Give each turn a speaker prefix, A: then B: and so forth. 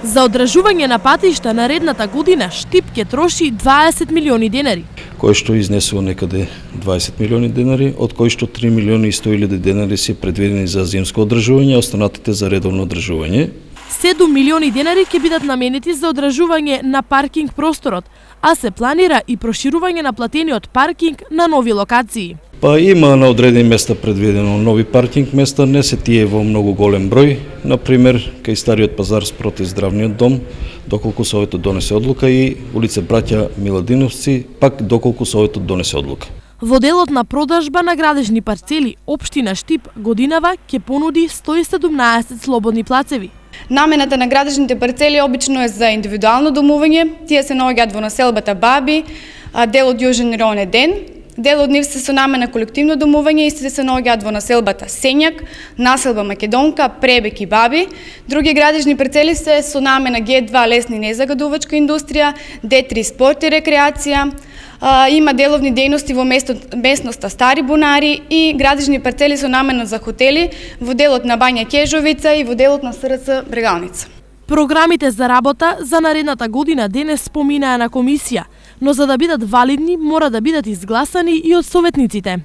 A: За одржување на патишта наредната година Штип ќе троши 20 милиони денари.
B: Кој што изнесува некаде 20 милиони денари, од кои што 3 милиони и 100.000 денари се предвидени за зимско одржување, останатите за редовно одржување.
A: 7 милиони денари ќе бидат наменети за одржување на паркинг просторот, а се планира и проширување на платениот паркинг на нови локации.
B: Па има на одредени места предвидено нови паркинг места, не се тие во многу голем број, например кај Стариот пазар спроти Здравниот дом, доколку Советот донесе одлука, и улица Браќа Миладиновци, пак доколку Советот донесе одлука.
A: Во делот на продажба на градежни парцели, општина Штип годинава ќе понуди 117 слободни плацеви.
C: Намената на градежните парцели обично е за индивидуално домување. Тие се наоѓаат во населбата Баби, дел од Јужен район е Ден. Дел од нив се со намена колективно домување и се наоѓаат во населбата Сењак, населба Македонка, Пребек и Баби. Други градежни парцели се со намена Г2 лесна и незагадувачка индустрија, Д3 спорт и рекреација. Има деловни дејности во местноста Стари бунари и градежни парцели со намена за хотели во делот на Бања Кежовица и во делот на СРЦ Брегалница.
A: Програмите за работа за наредната година денес поминаа на комисија, но за да бидат валидни мора да бидат изгласани и од советниците.